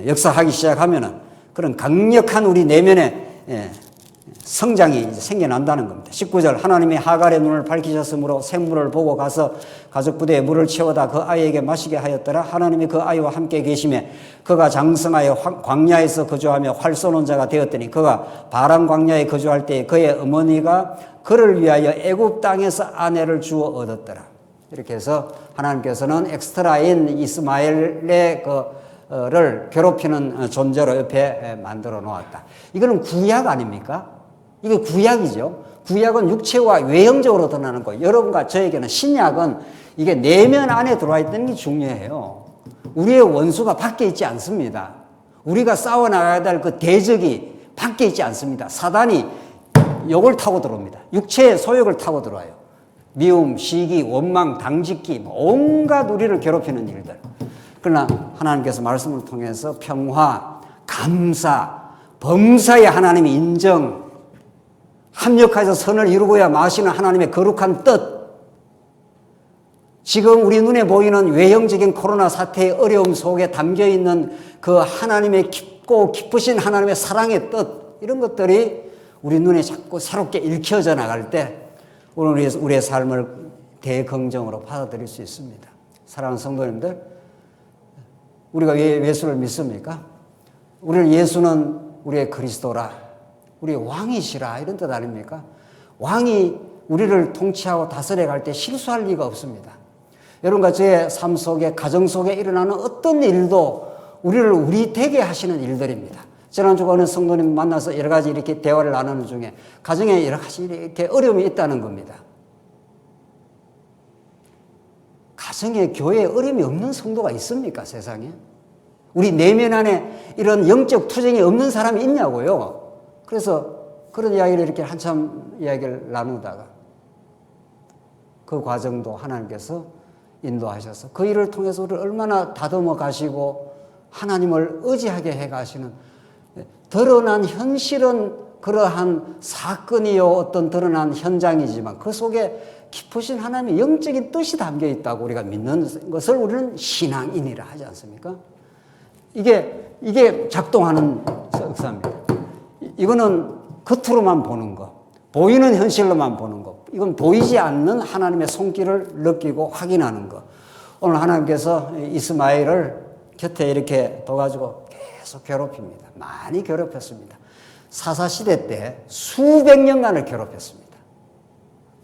역사하기 시작하면은 그런 강력한 우리 내면의 성장이 이제 생겨난다는 겁니다. 19절 하나님이 하갈의 눈을 밝히셨으므로 샘물을 보고 가서 가죽 부대에 물을 채워다 그 아이에게 마시게 하였더라. 하나님이 그 아이와 함께 계시매 그가 장성하여 광야에서 거주하며 활 쏘는 자가 되었더니 그가 바람 광야에 거주할 때 그의 어머니가 그를 위하여 애굽 땅에서 아내를 주어 얻었더라. 이렇게 해서 하나님께서는 엑스트라인 이스마엘의 를 괴롭히는 존재로 옆에 만들어 놓았다. 이거는 구약 아닙니까? 이게 구약이죠. 구약은 육체와 외형적으로 드러나는 거예요. 여러분과 저에게는 신약은 이게 내면 안에 들어와 있다는 게 중요해요. 우리의 원수가 밖에 있지 않습니다. 우리가 싸워나가야 될 그 대적이 밖에 있지 않습니다. 사단이 욕을 타고 들어옵니다. 육체의 소욕을 타고 들어와요. 미움, 시기, 원망, 당짓기 온갖 우리를 괴롭히는 일들. 그러나 하나님께서 말씀을 통해서 평화, 감사, 범사의 하나님의 인정, 합력하여서 선을 이루고야 마시는 하나님의 거룩한 뜻, 지금 우리 눈에 보이는 외형적인 코로나 사태의 어려움 속에 담겨있는 그 하나님의 깊고 깊으신 하나님의 사랑의 뜻, 이런 것들이 우리 눈에 자꾸 새롭게 읽혀져 나갈 때 오늘 우리의 삶을 대긍정으로 받아들일 수 있습니다. 사랑하는 성도님들, 우리가 왜 예수를 믿습니까? 우리는 예수는 우리의 그리스도라, 우리의 왕이시라 이런 뜻 아닙니까? 왕이 우리를 통치하고 다스려 갈 때 실수할 리가 없습니다. 여러분과 저의 삶 속에, 가정 속에 일어나는 어떤 일도 우리를 우리 되게 하시는 일들입니다. 지난주 어느 성도님 만나서 여러 가지 이렇게 대화를 나누는 중에 가정에 여러 가지 이렇게 어려움이 있다는 겁니다. 가정에 교회에 어려움이 없는 성도가 있습니까, 세상에? 우리 내면 안에 이런 영적 투쟁이 없는 사람이 있냐고요. 그래서 그런 이야기를 이렇게 한참 이야기를 나누다가 그 과정도 하나님께서 인도하셔서 그 일을 통해서 우리를 얼마나 다듬어 가시고 하나님을 의지하게 해 가시는, 드러난 현실은 그러한 사건이요 어떤 드러난 현장이지만 그 속에 깊으신 하나님의 영적인 뜻이 담겨 있다고 우리가 믿는 것을 우리는 신앙인이라 하지 않습니까? 이게 작동하는 역사입니다. 이거는 겉으로만 보는 거, 보이는 현실로만 보는 것. 이건 보이지 않는 하나님의 손길을 느끼고 확인하는 것. 오늘 하나님께서 이스마엘을 곁에 이렇게 둬가지고 계속 괴롭힙니다. 많이 괴롭혔습니다. 사사시대 때 수백 년간을 괴롭혔습니다.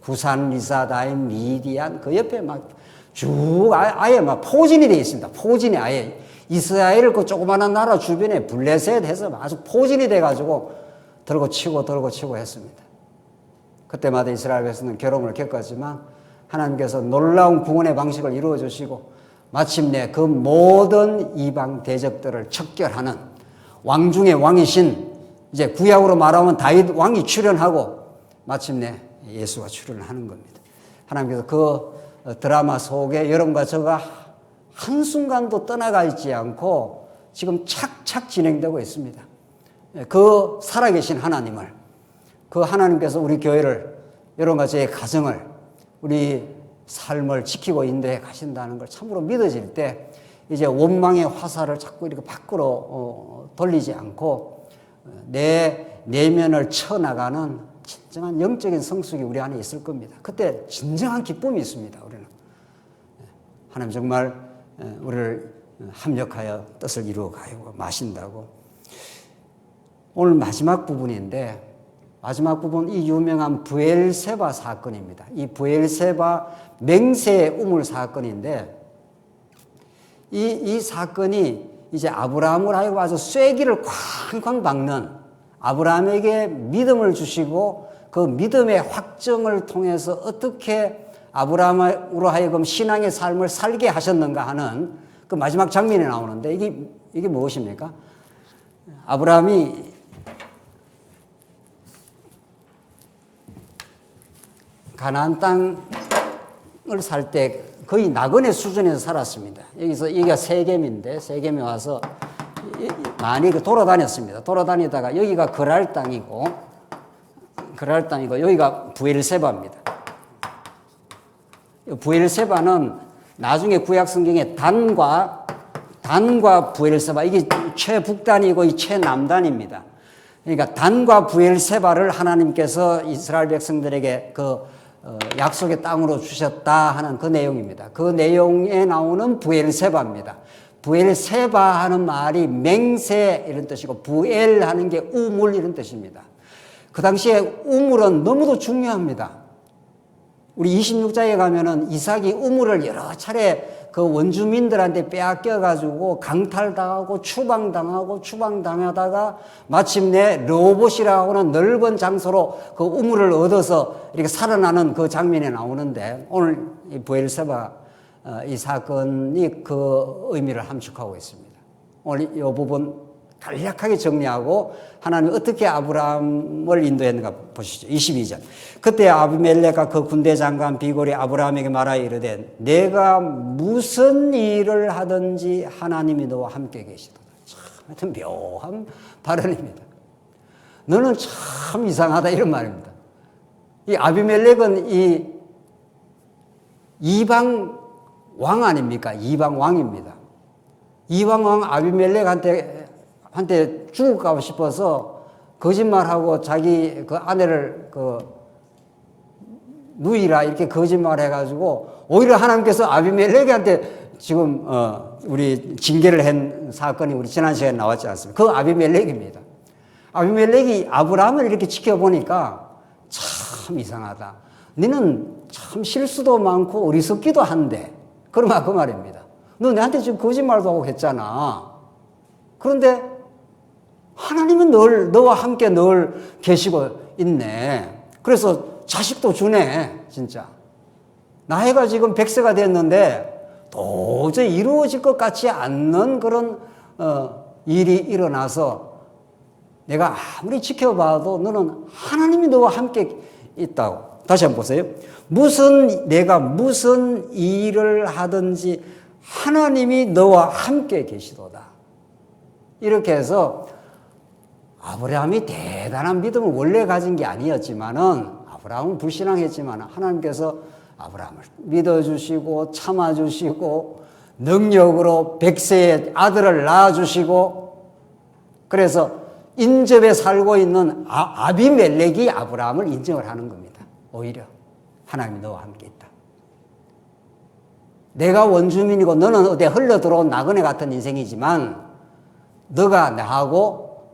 구산, 리사다임, 미디안 그 옆에 막 쭉 아예 막 포진이 되어 있습니다. 포진이 아예 이스라엘 그 조그마한 나라 주변에 블레셋 해서 아주 포진이 돼가지고 들고 치고 했습니다. 그때마다 이스라엘 백성은 괴로움을 겪었지만 하나님께서 놀라운 구원의 방식을 이루어 주시고 마침내 그 모든 이방 대적들을 척결하는 왕 중의 왕이신 이제 구약으로 말하면 다윗 왕이 출현하고 마침내 예수가 출현을 하는 겁니다. 하나님께서 그 드라마 속에 여러분과 저가 한순간도 떠나가 있지 않고 지금 착착 진행되고 있습니다. 그 살아계신 하나님을, 그 하나님께서 우리 교회를, 여러분과 저의 가정을, 우리 삶을 지키고 인도해 가신다는 걸 참으로 믿어질 때 이제 원망의 화살을 자꾸 이렇게 밖으로 돌리지 않고 내 내면을 쳐나가는 진정한 영적인 성숙이 우리 안에 있을 겁니다. 그때 진정한 기쁨이 있습니다. 우리는 하나님 정말 우리를 합력하여 뜻을 이루어 가고 마신다고. 오늘 마지막 부분인데 마지막 부분 이 유명한 브엘세바 사건입니다. 이 브엘세바 맹세 우물 사건인데 이 사건이 이제 아브라함을 하여금 아주 쐐기를 쾅쾅 박는, 아브라함에게 믿음을 주시고 그 믿음의 확정을 통해서 어떻게 아브라함으로 하여금 신앙의 삶을 살게 하셨는가 하는 그 마지막 장면이 나오는데 이게 무엇입니까? 아브라함이 가나안 땅을 살 때 거의 나그네 수준에서 살았습니다. 여기가 세겜인데 세겜에 와서 많이 돌아다녔습니다. 돌아다니다가 여기가 그랄 땅이고 여기가 브엘세바입니다. 브엘세바는 나중에 구약 성경에 단과 브엘세바, 이게 최북단이고 이 최남단입니다. 그러니까 단과 브엘세바를 하나님께서 이스라엘 백성들에게 그 약속의 땅으로 주셨다 하는 그 내용입니다. 그 내용에 나오는 브엘세바입니다. 브엘세바 하는 말이 맹세 이런 뜻이고 브엘 하는 게 우물 이런 뜻입니다. 그 당시에 우물은 너무도 중요합니다. 우리 26장에 가면은 이삭이 우물을 여러 차례 그 원주민들한테 빼앗겨가지고 강탈당하고 추방당하다가 마침내 르호봇이라고 하는 넓은 장소로 그 우물을 얻어서 이렇게 살아나는 그 장면이 나오는데 오늘 이 브엘세바 이 사건이 그 의미를 함축하고 있습니다. 오늘 이 부분 간략하게 정리하고 하나님이 어떻게 아브라함을 인도했는가 보시죠. 22절. 그때 아비멜렉과 그 군대 장관 비골이 아브라함에게 말하여 이르되 내가 무슨 일을 하든지 하나님이 너와 함께 계시도다. 참 하여튼 묘한 발언입니다. 너는 참 이상하다 이런 말입니다. 이 아비멜렉은 이 이방 왕 아닙니까? 이방 왕입니다. 이방 왕 아비멜렉한테 죽을까 싶어서 거짓말하고 자기 그 아내를 그 누이라 이렇게 거짓말해가지고 오히려 하나님께서 아비멜렉한테 지금 우리 징계를 한 사건이 우리 지난 시간에 나왔지 않습니까? 그 아비멜렉입니다. 아비멜렉이 아브라함을 이렇게 지켜보니까 참 이상하다. 너는 참 실수도 많고 어리석기도 한데 그 말입니다. 너 내한테 지금 거짓말도 하고 했잖아. 그런데 하나님은 너와 함께 늘 계시고 있네. 그래서 자식도 주네, 진짜. 나이가 지금 100세가 됐는데 도저히 이루어질 것 같지 않는 그런 일이 일어나서 내가 아무리 지켜봐도 너는 하나님이 너와 함께 있다고. 다시 한번 보세요. 내가 무슨 일을 하든지 하나님이 너와 함께 계시도다. 이렇게 해서 아브라함이 대단한 믿음을 원래 가진 게 아니었지만은 아브라함은 불신앙했지만 하나님께서 아브라함을 믿어주시고 참아주시고 능력으로 100세의 아들을 낳아주시고 그래서 인접에 살고 있는 아비멜렉이 아브라함을 인정을 하는 겁니다. 오히려 하나님이 너와 함께 있다. 내가 원주민이고 너는 어디 흘러들어온 나그네 같은 인생이지만 너가 나하고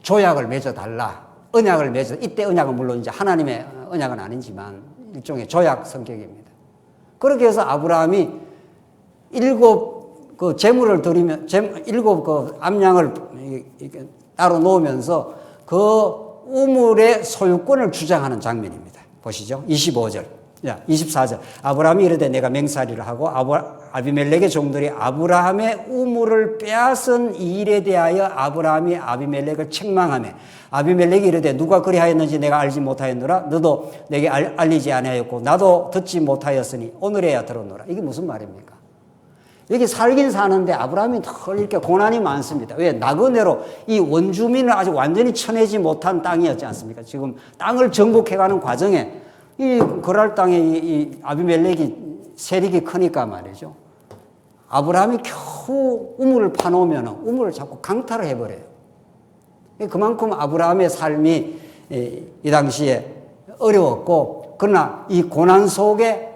조약을 맺어달라. 언약을 맺어. 이때 언약은 물론 이제 하나님의 언약은 아니지만 일종의 조약 성격입니다. 그렇게 해서 아브라함이 7 그 제물을 드리면 7 그 암양을 따로 놓으면서 그 우물의 소유권을 주장하는 장면입니다. 보시죠. 25절. 24절. 아브라함이 이르되 내가 맹살이를 하고 아비멜렉의 종들이 아브라함의 우물을 빼앗은 이 일에 대하여 아브라함이 아비멜렉을 책망하며 아비멜렉이 이르되 누가 그리하였는지 내가 알지 못하였노라. 너도 내게 알리지 아니하였고 나도 듣지 못하였으니 오늘에야 들었노라. 이게 무슨 말입니까? 여기 살긴 사는데 아브라함이 늘 이렇게 고난이 많습니다. 왜? 나그네로 이 원주민을 아직 완전히 쳐내지 못한 땅이었지 않습니까? 지금 땅을 정복해가는 과정에 이 거랄 땅에 이 아비멜렉이 세력이 크니까 말이죠. 아브라함이 겨우 우물을 파놓으면 우물을 자꾸 강탈을 해버려요. 그만큼 아브라함의 삶이 이 당시에 어려웠고, 그러나 이 고난 속에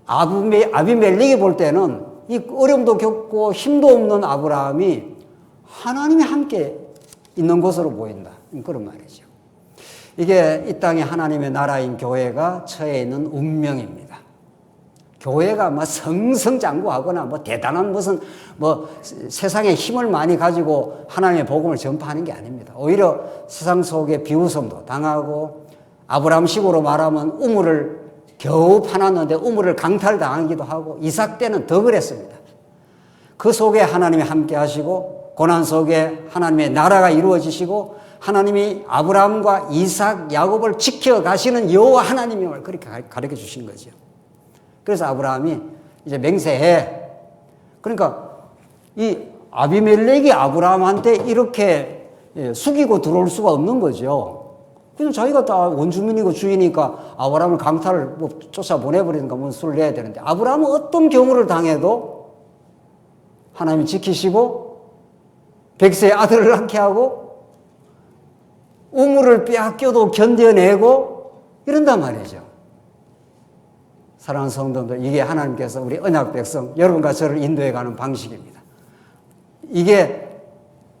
아비멜렉이 볼 때는 이 어려움도 겪고 힘도 없는 아브라함이 하나님이 함께 있는 것으로 보인다. 그런 말이죠. 이게 이 땅에 하나님의 나라인 교회가 처해 있는 운명입니다. 교회가 뭐 성성장구하거나 뭐 대단한 무슨 뭐 세상에 힘을 많이 가지고 하나님의 복음을 전파하는 게 아닙니다. 오히려 세상 속에 비웃음도 당하고 아브라함식으로 말하면 우물을 겨우 파놨는데 우물을 강탈당하기도 하고 이삭 때는 더 그랬습니다. 그 속에 하나님이 함께 하시고 고난 속에 하나님의 나라가 이루어지시고 하나님이 아브라함과 이삭, 야곱을 지켜가시는 여호와 하나님임을 그렇게 가르쳐 주신 거죠. 그래서 아브라함이 이제 맹세해. 그러니까 이 아비멜렉이 아브라함한테 이렇게 숙이고 들어올 수가 없는 거죠. 그냥 자기가 다 원주민이고 주인이니까 아브라함을 강탈을 뭐 쫓아 보내버리니까 뭔 수를 내야 되는데 아브라함은 어떤 경우를 당해도 하나님이 지키시고 백세의 아들을 낳게 하고 우물을 빼앗겨도 견뎌내고 이런단 말이죠. 사랑하는 성도들, 이게 하나님께서 우리 언약 백성 여러분과 저를 인도해가는 방식입니다. 이게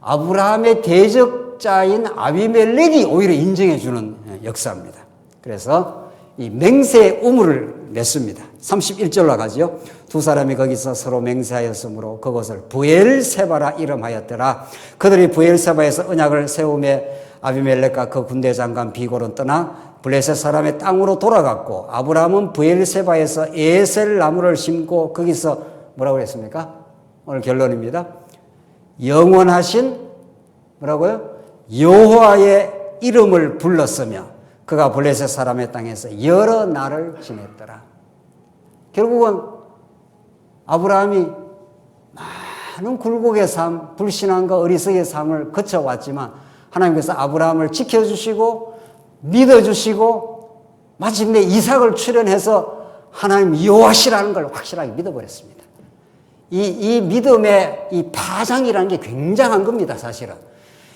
아브라함의 대적자인 아비멜렉이 오히려 인정해주는 역사입니다. 그래서 이 맹세의 우물을 맺습니다. 31절로 가지요. 두 사람이 거기서 서로 맹세하였으므로 그것을 브엘세바라 이름하였더라. 그들이 브엘세바에서 언약을 세우며 아비멜렉과 그 군대 장관 비골은 떠나 블레셋 사람의 땅으로 돌아갔고 아브라함은 브엘세바에서 에셀 나무를 심고 거기서 뭐라고 했습니까? 오늘 결론입니다. 영원하신 뭐라고요? 여호와의 이름을 불렀으며 그가 블레셋 사람의 땅에서 여러 날을 지냈더라. 결국은 아브라함이 많은 굴곡의 삶, 불신앙과 어리석의 삶을 거쳐왔지만 하나님께서 아브라함을 지켜주시고 믿어주시고 마침내 이삭을 출현해서 하나님 여호와시라는 걸 확실하게 믿어버렸습니다. 이 믿음의 이 파장이라는 게 굉장한 겁니다, 사실은.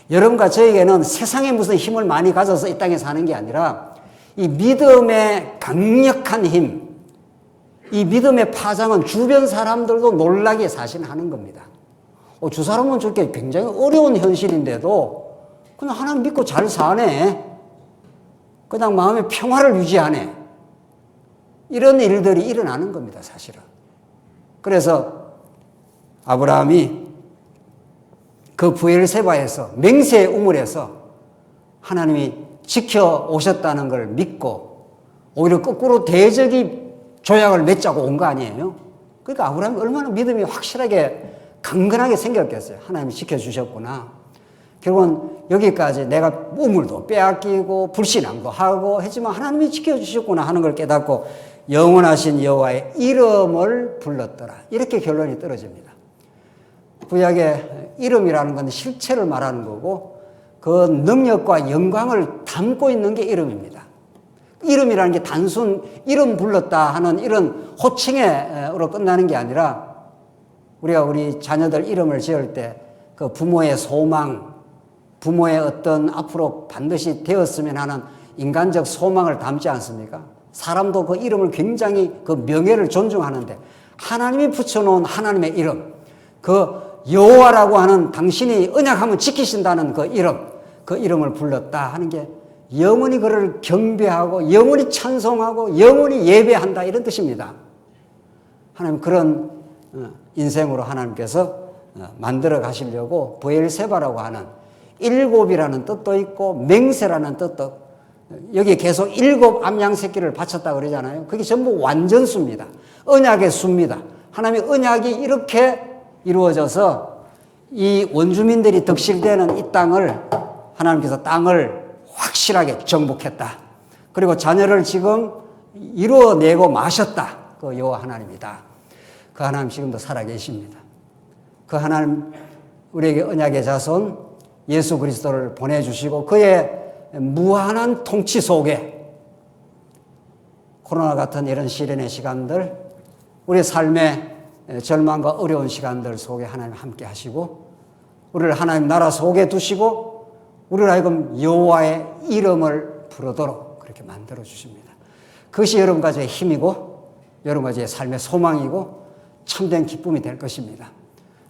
여러분과 저에게는 세상에 무슨 힘을 많이 가져서 이 땅에 사는 게 아니라 이 믿음의 강력한 힘, 이 믿음의 파장은 주변 사람들도 놀라게 사실하는 겁니다. 주 사람은 저렇게 굉장히 어려운 현실인데도 그냥 하나님 믿고 잘 사네. 그냥 마음의 평화를 유지하네. 이런 일들이 일어나는 겁니다, 사실은. 그래서 아브라함이 그 브엘세바에서 맹세의 우물에서 하나님이 지켜오셨다는 걸 믿고 오히려 거꾸로 대적이 조약을 맺자고 온 거 아니에요? 그러니까 아브라함이 얼마나 믿음이 확실하게 강건하게 생겼겠어요. 하나님이 지켜주셨구나. 결국은 여기까지 내가 우물도 빼앗기고 불신앙도 하고 했지만 하나님이 지켜주셨구나 하는 걸 깨닫고 영원하신 여호와의 이름을 불렀더라. 이렇게 결론이 떨어집니다. 구약의 이름이라는 건 실체를 말하는 거고 그 능력과 영광을 담고 있는 게 이름입니다. 이름이라는 게 단순 이름 불렀다 하는 이런 호칭으로 끝나는 게 아니라 우리가 우리 자녀들 이름을 지을 때 그 부모의 소망, 부모의 어떤 앞으로 반드시 되었으면 하는 인간적 소망을 담지 않습니까? 사람도 그 이름을 굉장히 그 명예를 존중하는데 하나님이 붙여놓은 하나님의 이름, 그 여호와라고 하는 당신이 언약하면 지키신다는 그 이름을 불렀다 하는 게 영원히 그를 경배하고 영원히 찬송하고 영원히 예배한다 이런 뜻입니다. 하나님 그런 인생으로 하나님께서 만들어 가시려고 브엘세바라고 하는 일곱이라는 뜻도 있고 맹세라는 뜻도 여기 계속 7 암양 새끼를 바쳤다 그러잖아요. 그게 전부 완전수입니다. 언약의 수입니다. 하나님의 언약이 이렇게 이루어져서 이 원주민들이 덕실되는 이 땅을 하나님께서 땅을 확실하게 정복했다. 그리고 자녀를 지금 이루어내고 마셨다. 그 여호와 하나님이다. 그 하나님 지금도 살아계십니다. 그 하나님 우리에게 언약의 자손 예수 그리스도를 보내주시고 그의 무한한 통치 속에 코로나 같은 이런 시련의 시간들, 우리 삶의 절망과 어려운 시간들 속에 하나님 함께 하시고 우리를 하나님 나라 속에 두시고 우리를 하여금 여호와의 이름을 부르도록 그렇게 만들어 주십니다. 그것이 여러분 가지의 힘이고 여러분 가지의 삶의 소망이고 참된 기쁨이 될 것입니다.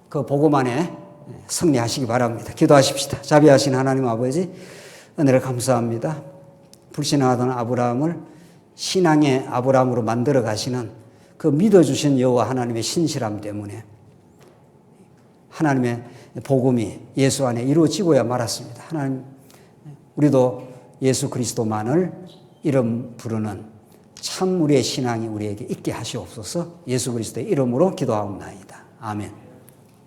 그 복음 안에 승리하시기 바랍니다. 기도하십시다. 자비하신 하나님 아버지, 은혜를 감사합니다. 불신하던 아브라함을 신앙의 아브라함으로 만들어 가시는 그 믿어주신 여호와 하나님의 신실함 때문에 하나님의 복음이 예수 안에 이루어지고야 말았습니다. 하나님, 우리도 예수 그리스도만을 이름 부르는 참 우리의 신앙이 우리에게 있게 하시옵소서. 예수 그리스도의 이름으로 기도하옵나이다. 아멘.